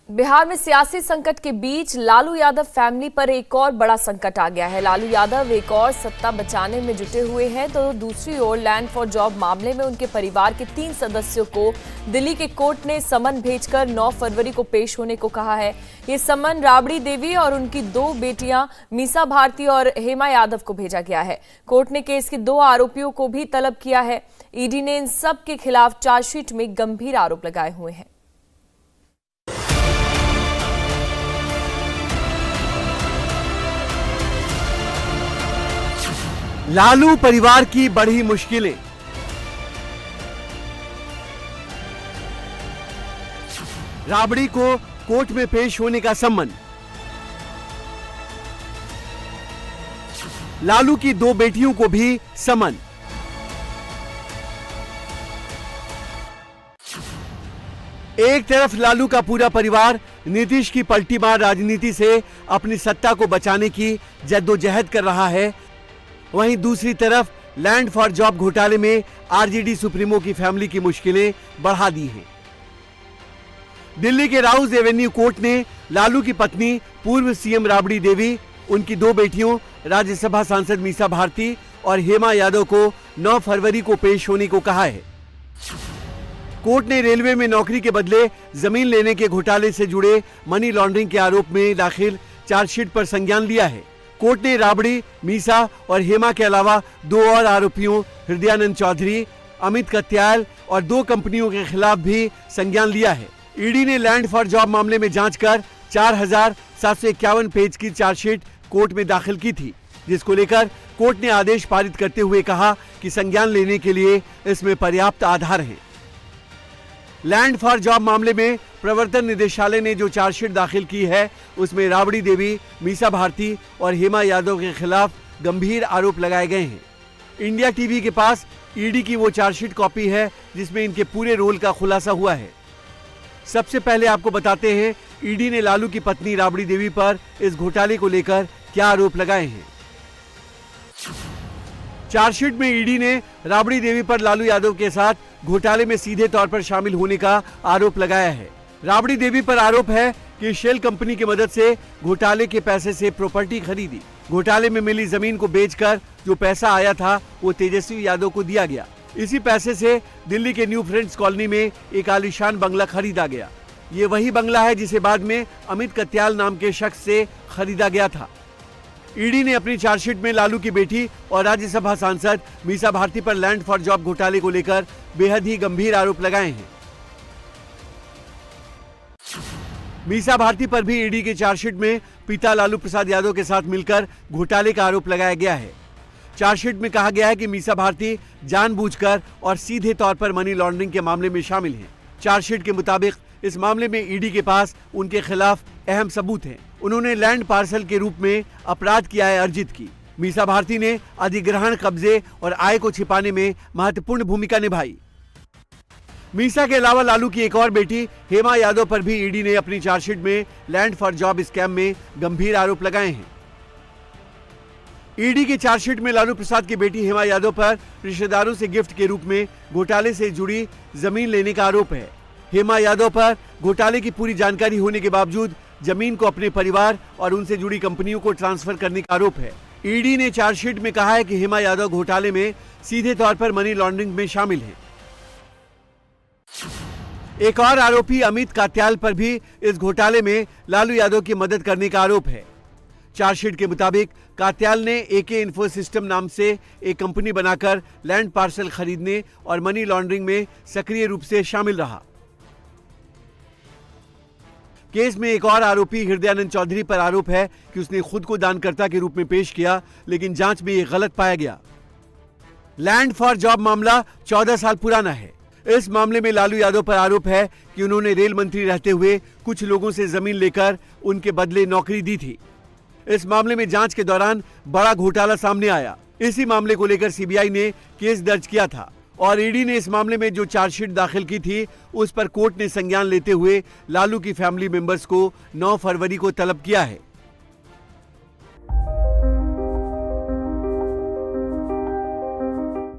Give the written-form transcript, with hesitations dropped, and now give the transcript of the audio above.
बिहार में सियासी संकट के बीच लालू यादव फैमिली पर एक और बड़ा संकट आ गया है। लालू यादव एक और सत्ता बचाने में जुटे हुए हैं तो दूसरी ओर लैंड फॉर जॉब मामले में उनके परिवार के 3 सदस्यों को दिल्ली के कोर्ट ने समन भेजकर 9 फरवरी को पेश होने को कहा है। ये समन राबड़ी देवी और उनकी 2 बेटियां मीसा भारती और हेमा यादव को भेजा गया है। कोर्ट ने केस के 2 आरोपियों को भी तलब किया है। ईडी ने इन सब के खिलाफ चार्जशीट में गंभीर आरोप लगाए हुए हैं। लालू परिवार की बढ़ी मुश्किलें। राबड़ी को कोर्ट में पेश होने का सम्मन। लालू की 2 बेटियों को भी समन। एक तरफ लालू का पूरा परिवार नीतीश की पलटी मार राजनीति से अपनी सत्ता को बचाने की जद्दोजहद कर रहा है, वहीं दूसरी तरफ लैंड फॉर जॉब घोटाले में आरजेडी सुप्रीमो की फैमिली की मुश्किलें बढ़ा दी हैं। दिल्ली के राउज एवेन्यू कोर्ट ने लालू की पत्नी पूर्व सीएम राबड़ी देवी, उनकी 2 बेटियों राज्यसभा सांसद मीसा भारती और हेमा यादव को 9 फरवरी को पेश होने को कहा है। कोर्ट ने रेलवे में नौकरी के बदले जमीन लेने के घोटाले से जुड़े मनी लॉन्ड्रिंग के आरोप में दाखिल चार्जशीट पर संज्ञान लिया है। कोर्ट ने राबड़ी, मीसा और हेमा के अलावा 2 और आरोपियों हृदयानंद चौधरी, अमित कत्याल और 2 कंपनियों के खिलाफ भी संज्ञान लिया है। ईडी ने लैंड फॉर जॉब मामले में जांच कर 4751 पेज की चार्जशीट कोर्ट में दाखिल की थी, जिसको लेकर कोर्ट ने आदेश पारित करते हुए कहा कि संज्ञान लेने के लिए इसमें पर्याप्त आधार हैं। लैंड फॉर जॉब मामले में प्रवर्तन निदेशालय ने जो चार्जशीट दाखिल की है उसमें राबड़ी देवी, मीसा भारती और हेमा यादव के खिलाफ गंभीर आरोप लगाए गए हैं। इंडिया टीवी के पास ईडी की वो चार्जशीट कॉपी है जिसमें इनके पूरे रोल का खुलासा हुआ है। सबसे पहले आपको बताते हैं ईडी ने लालू की पत्नी राबड़ी देवी पर इस घोटाले को लेकर क्या आरोप लगाए हैं। चार्जशीट में ईडी ने राबड़ी देवी पर लालू यादव के साथ घोटाले में सीधे तौर पर शामिल होने का आरोप लगाया है। राबड़ी देवी पर आरोप है कि शेल कंपनी की मदद से घोटाले के पैसे से प्रॉपर्टी खरीदी। घोटाले में मिली जमीन को बेचकर जो पैसा आया था वो तेजस्वी यादव को दिया गया। इसी पैसे से दिल्ली के न्यू फ्रेंड्स कॉलोनी में एक आलीशान बंगला खरीदा गया। ये वही बंगला है जिसे बाद में अमित कत्याल नाम के शख्स से खरीदा गया था। ईडी ने अपनी चार्जशीट में लालू की बेटी और राज्यसभा सांसद मीसा भारती पर लैंड फॉर जॉब घोटाले को लेकर बेहद ही गंभीर आरोप लगाए हैं। मीसा भारती पर भी ईडी की चार्जशीट में पिता लालू प्रसाद यादव के साथ मिलकर घोटाले का आरोप लगाया गया है। चार्जशीट में कहा गया है कि मीसा भारती जानबूझकर और सीधे तौर पर मनी लॉन्ड्रिंग के मामले में शामिल हैं। चार्जशीट के मुताबिक इस मामले में ईडी के पास उनके खिलाफ अहम सबूत हैं। उन्होंने लैंड पार्सल के रूप में अपराध की आय अर्जित की। मीसा भारती ने अधिग्रहण, कब्जे और आय को छिपाने में महत्वपूर्ण भूमिका निभाई। मीसा के अलावा लालू की एक और बेटी हेमा यादव पर भी ईडी ने अपनी चार्जशीट में लैंड फॉर जॉब स्कैम में गंभीर आरोप लगाए हैं। ईडी की चार्जशीट में लालू प्रसाद की बेटी हेमा यादव पर रिश्तेदारों से गिफ्ट के रूप में घोटाले से जुड़ी जमीन लेने का आरोप है। हेमा यादव पर घोटाले की पूरी जानकारी होने के बावजूद जमीन को अपने परिवार और उनसे जुड़ी कंपनियों को ट्रांसफर करने का आरोप है। ईडी ने चार्जशीट में कहा है कि हेमा यादव घोटाले में सीधे तौर पर मनी लॉन्ड्रिंग में शामिल हैं। एक और आरोपी अमित कत्याल पर भी इस घोटाले में लालू यादव की मदद करने का आरोप है। चार्जशीट के मुताबिक कत्याल ने एके इन्फो सिस्टम नाम से एक कंपनी बनाकर लैंड पार्सल खरीदने और मनी लॉन्ड्रिंग में सक्रिय रूप से शामिल रहा। केस में एक और आरोपी हृदयानंद चौधरी पर आरोप है कि उसने खुद को दानकर्ता के रूप में पेश किया, लेकिन जांच में यह गलत पाया गया। लैंड फॉर जॉब मामला 14 साल पुराना है। इस मामले में लालू यादव पर आरोप है कि उन्होंने रेल मंत्री रहते हुए कुछ लोगों से जमीन लेकर उनके बदले नौकरी दी थी। इस मामले में जांच के दौरान बड़ा घोटाला सामने आया। इसी मामले को लेकर सीबीआई ने केस दर्ज किया था और ईडी ने इस मामले में जो चार्जशीट दाखिल की थी उस पर कोर्ट ने संज्ञान लेते हुए लालू की फैमिली मेंबर्स को 9 फरवरी को तलब किया है।